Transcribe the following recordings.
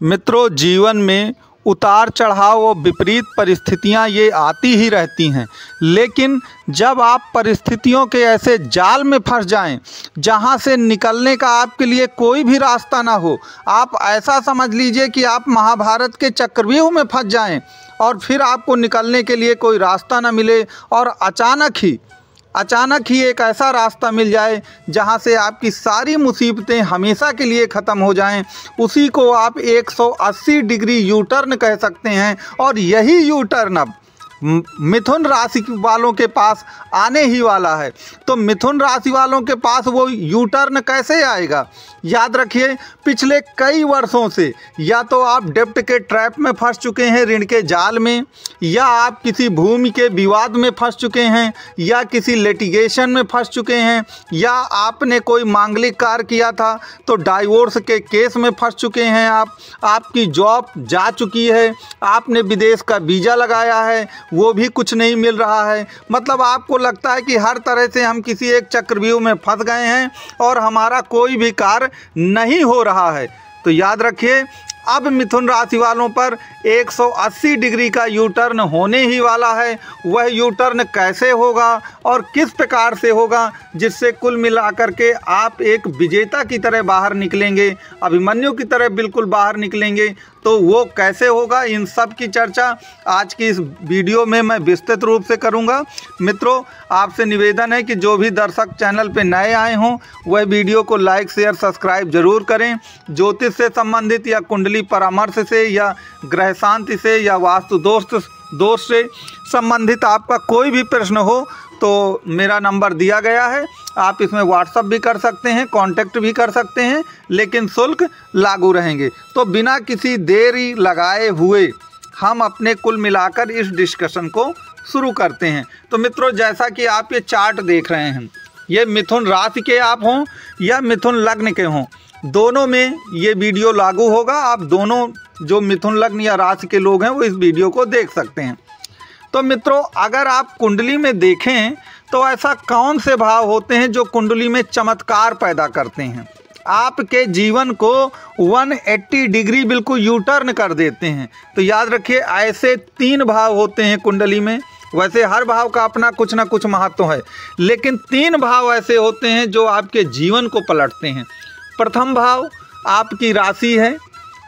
मित्रों, जीवन में उतार चढ़ाव और विपरीत परिस्थितियां ये आती ही रहती हैं। लेकिन जब आप परिस्थितियों के ऐसे जाल में फंस जाएं जहां से निकलने का आपके लिए कोई भी रास्ता ना हो, आप ऐसा समझ लीजिए कि आप महाभारत के चक्रव्यूह में फंस जाएं और फिर आपको निकलने के लिए कोई रास्ता ना मिले और अचानक ही एक ऐसा रास्ता मिल जाए जहां से आपकी सारी मुसीबतें हमेशा के लिए ख़त्म हो जाएं, उसी को आप 180 डिग्री यू टर्न कह सकते हैं। और यही यू टर्न अब मिथुन राशि वालों के पास आने ही वाला है। तो मिथुन राशि वालों के पास वो यू टर्न कैसे आएगा? याद रखिए, पिछले कई वर्षों से या तो आप डेब्ट के ट्रैप में फंस चुके हैं, ऋण के जाल में, या आप किसी भूमि के विवाद में फंस चुके हैं, या किसी लिटिगेशन में फंस चुके हैं, या आपने कोई मांगलिक कार्य किया था तो डाइवोर्स के केस में फंस चुके हैं। आपकी जॉब जा चुकी है, आपने विदेश का वीज़ा लगाया है, वो भी कुछ नहीं मिल रहा है। मतलब आपको लगता है कि हर तरह से हम किसी एक चक्रव्यूह में फंस गए हैं और हमारा कोई भी कार्य नहीं हो रहा है। तो याद रखिए, अब मिथुन राशि वालों पर 180 डिग्री का यू टर्न होने ही वाला है। वह यू टर्न कैसे होगा और किस प्रकार से होगा जिससे कुल मिलाकर के आप एक विजेता की तरह बाहर निकलेंगे, अभिमन्यु की तरह बिल्कुल बाहर निकलेंगे, तो वो कैसे होगा, इन सब की चर्चा आज की इस वीडियो में मैं विस्तृत रूप से करूंगा। मित्रों, आपसे निवेदन है कि जो भी दर्शक चैनल पे नए आए हों वह वीडियो को लाइक शेयर सब्सक्राइब जरूर करें। ज्योतिष से संबंधित या कुंडली परामर्श से या ग्रह शांति से या वास्तु दोष से संबंधित आपका कोई भी प्रश्न हो तो मेरा नंबर दिया गया है, आप इसमें व्हाट्सअप भी कर सकते हैं, कांटेक्ट भी कर सकते हैं, लेकिन शुल्क लागू रहेंगे। तो बिना किसी देरी लगाए हुए हम अपने कुल मिलाकर इस डिस्कशन को शुरू करते हैं। तो मित्रों, जैसा कि आप ये चार्ट देख रहे हैं, ये मिथुन राशि के आप हों या मिथुन लग्न के हों, दोनों में ये वीडियो लागू होगा। आप दोनों जो मिथुन लग्न या राशि के लोग हैं वो इस वीडियो को देख सकते हैं। तो मित्रों, अगर आप कुंडली में देखें तो ऐसा कौन से भाव होते हैं जो कुंडली में चमत्कार पैदा करते हैं, आपके जीवन को 180 डिग्री बिल्कुल यू टर्न कर देते हैं? तो याद रखिए, ऐसे 3 भाव होते हैं कुंडली में। वैसे हर भाव का अपना कुछ ना कुछ महत्व है, लेकिन 3 भाव ऐसे होते हैं जो आपके जीवन को पलटते हैं। प्रथम भाव आपकी राशि है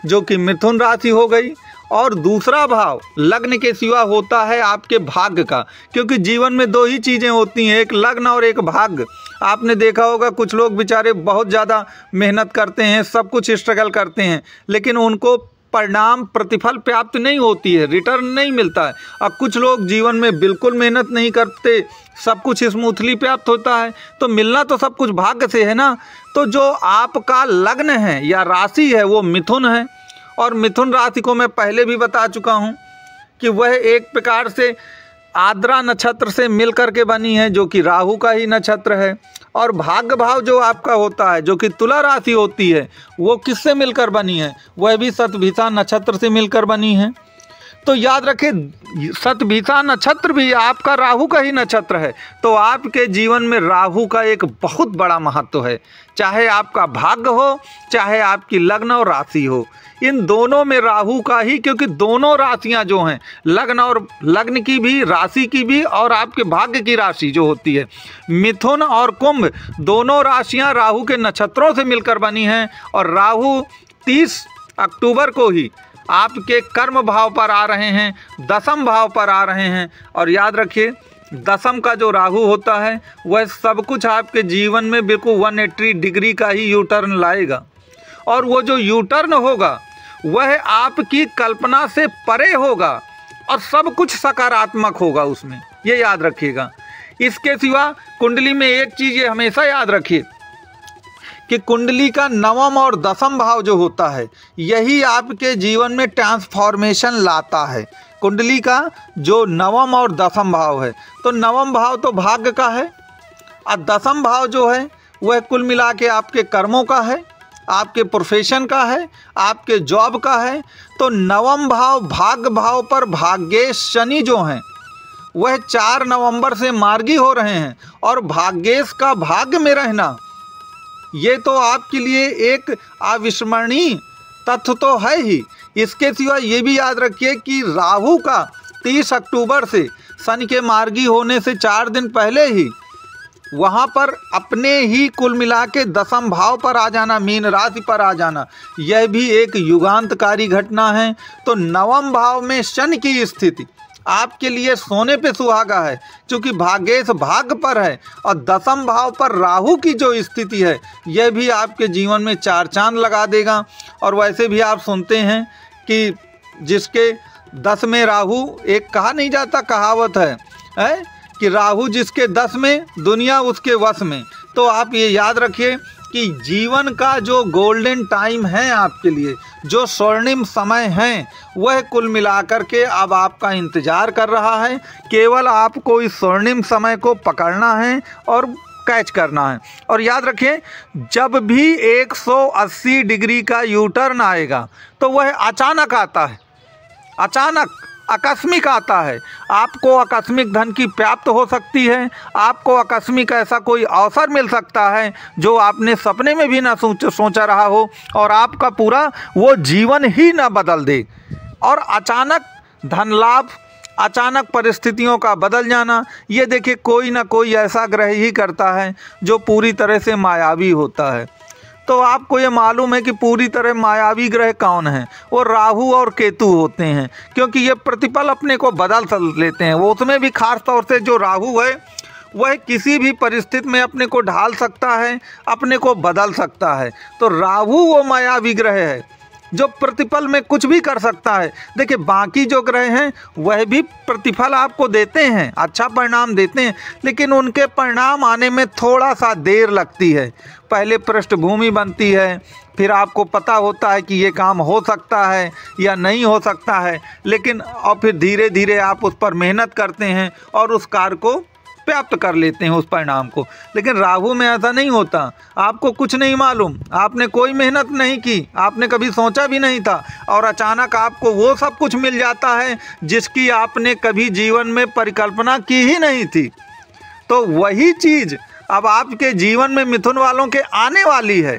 जो कि मिथुन राशि हो गई, और दूसरा भाव लग्न के सिवा होता है आपके भाग्य का, क्योंकि जीवन में 2 ही चीज़ें होती हैं, एक लग्न और एक भाग्य। आपने देखा होगा कुछ लोग बेचारे बहुत ज़्यादा मेहनत करते हैं, सब कुछ स्ट्रगल करते हैं, लेकिन उनको परिणाम प्रतिफल प्राप्त नहीं होती है, रिटर्न नहीं मिलता है। अब कुछ लोग जीवन में बिल्कुल मेहनत नहीं करते, सब कुछ स्मूथली प्राप्त होता है। तो मिलना तो सब कुछ भाग्य से है ना। तो जो आपका लग्न है या राशि है वो मिथुन है, और मिथुन राशि को मैं पहले भी बता चुका हूँ कि वह एक प्रकार से आद्रा नक्षत्र से मिल कर के बनी है, जो कि राहु का ही नक्षत्र है। और भाग्य भाव जो आपका होता है, जो कि तुला राशि होती है, वो किससे मिलकर बनी है? वह भी शतभिषा नक्षत्र से मिलकर बनी है। तो याद रखें, शतभिषा नक्षत्र भी आपका राहु का ही नक्षत्र है। तो आपके जीवन में राहु का एक बहुत बड़ा महत्व है, चाहे आपका भाग्य हो चाहे आपकी लग्न और राशि हो, इन दोनों में राहु का ही, क्योंकि दोनों राशियां जो हैं, लग्न की भी, राशि की भी, और आपके भाग्य की राशि जो होती है, मिथुन और कुंभ, दोनों राशियां राहु के नक्षत्रों से मिलकर बनी हैं। और राहु 30 अक्टूबर को ही आपके कर्म भाव पर आ रहे हैं, दशम भाव पर आ रहे हैं। और याद रखिए, दशम का जो राहु होता है वह सब कुछ आपके जीवन में बिल्कुल 180 डिग्री का ही यू टर्न लाएगा। और वो जो यू टर्न होगा वह आपकी कल्पना से परे होगा और सब कुछ सकारात्मक होगा उसमें, ये याद रखिएगा। इसके सिवा कुंडली में एक चीज़ ये हमेशा याद रखिए कि कुंडली का 9वां और 10वां भाव जो होता है, यही आपके जीवन में ट्रांसफॉर्मेशन लाता है। कुंडली का जो 9वां और 10वां भाव है, तो 9वां भाव तो भाग्य का है, और 10वां भाव जो है वह कुल मिला के आपके कर्मों का है, आपके प्रोफेशन का है, आपके जॉब का है। तो 9वां भाव भाग्य भाव पर भाग्येश शनि जो हैं वह 4 नवंबर से मार्गी हो रहे हैं, और भाग्येश का भाग्य में रहना ये तो आपके लिए एक अविस्मरणीय तथ्य तो है ही। इसके सिवा ये भी याद रखिए कि राहु का 30 अक्टूबर से शनि के मार्गी होने से 4 दिन पहले ही वहाँ पर अपने ही कुल मिला के 10वें भाव पर आ जाना, मीन राशि पर आ जाना, यह भी एक युगांतकारी घटना है। तो 9वें भाव में शनि की स्थिति आपके लिए सोने पे सुहागा है, क्योंकि भाग्येश भाग्य पर है। और 10वें भाव पर राहु की जो स्थिति है यह भी आपके जीवन में 4 चांद लगा देगा। और वैसे भी आप सुनते हैं कि जिसके 10 में राहु, एक कहा नहीं जाता, कहावत है कि राहु जिसके 10 में दुनिया उसके वश में। तो आप ये याद रखिए कि जीवन का जो गोल्डन टाइम है आपके लिए, जो स्वर्णिम समय है, वह कुल मिलाकर के अब आपका इंतज़ार कर रहा है। केवल आपको इस स्वर्णिम समय को पकड़ना है और कैच करना है। और याद रखें, जब भी 180 डिग्री का यू टर्न आएगा तो वह अचानक आता है, अचानक आकस्मिक आता है। आपको आकस्मिक धन की प्राप्त हो सकती है, आपको आकस्मिक ऐसा कोई अवसर मिल सकता है जो आपने सपने में भी ना सोचा रहा हो, और आपका पूरा वो जीवन ही ना बदल दे। और अचानक धन लाभ, अचानक परिस्थितियों का बदल जाना, ये देखिए कोई ना कोई ऐसा ग्रह ही करता है जो पूरी तरह से मायावी होता है। तो आपको ये मालूम है कि पूरी तरह मायावी ग्रह कौन है? वो राहु और केतु होते हैं, क्योंकि ये प्रतिपल अपने को बदल लेते हैं। वो उसमें भी खास तौर से जो राहु है वह किसी भी परिस्थिति में अपने को ढाल सकता है, अपने को बदल सकता है। तो राहु वो मायावी ग्रह है जो प्रतिफल में कुछ भी कर सकता है। देखिए बाकी जो ग्रह हैं वह भी प्रतिफल आपको देते हैं, अच्छा परिणाम देते हैं, लेकिन उनके परिणाम आने में थोड़ा सा देर लगती है। पहले पृष्ठभूमि बनती है, फिर आपको पता होता है कि ये काम हो सकता है या नहीं हो सकता है, लेकिन और फिर धीरे धीरे आप उस पर मेहनत करते हैं और उस कार्य को प्राप्त कर लेते हैं, उस परिणाम को। लेकिन राहु में ऐसा नहीं होता। आपको कुछ नहीं मालूम, आपने कोई मेहनत नहीं की, आपने कभी सोचा भी नहीं था, और अचानक आपको वो सब कुछ मिल जाता है जिसकी आपने कभी जीवन में परिकल्पना की ही नहीं थी। तो वही चीज़ अब आपके जीवन में मिथुन वालों के आने वाली है।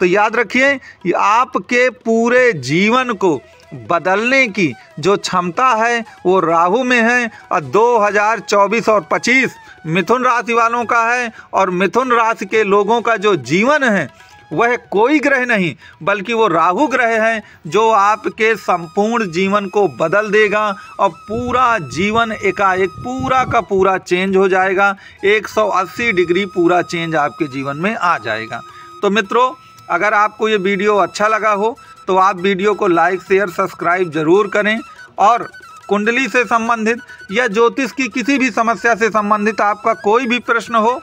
तो याद रखिए, आपके पूरे जीवन को बदलने की जो क्षमता है वो राहु में है। और 2024 और 25 मिथुन राशि वालों का है, और मिथुन राशि के लोगों का जो जीवन है वह कोई ग्रह नहीं बल्कि वो राहु ग्रह है जो आपके संपूर्ण जीवन को बदल देगा, और पूरा जीवन एकाएक पूरा का पूरा चेंज हो जाएगा। 180 डिग्री पूरा चेंज आपके जीवन में आ जाएगा। तो मित्रों, अगर आपको ये वीडियो अच्छा लगा हो तो आप वीडियो को लाइक, शेयर, सब्सक्राइब जरूर करें। और कुंडली से संबंधित या ज्योतिष की किसी भी समस्या से संबंधित आपका कोई भी प्रश्न हो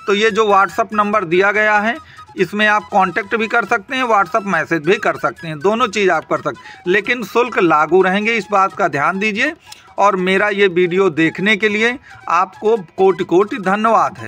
तो ये जो व्हाट्सअप नंबर दिया गया है इसमें आप कांटेक्ट भी कर सकते हैं, व्हाट्सअप मैसेज भी कर सकते हैं, दोनों चीज़ आप कर सकते हैं, लेकिन शुल्क लागू रहेंगे, इस बात का ध्यान दीजिए। और मेरा ये वीडियो देखने के लिए आपको कोटि कोटि धन्यवाद है।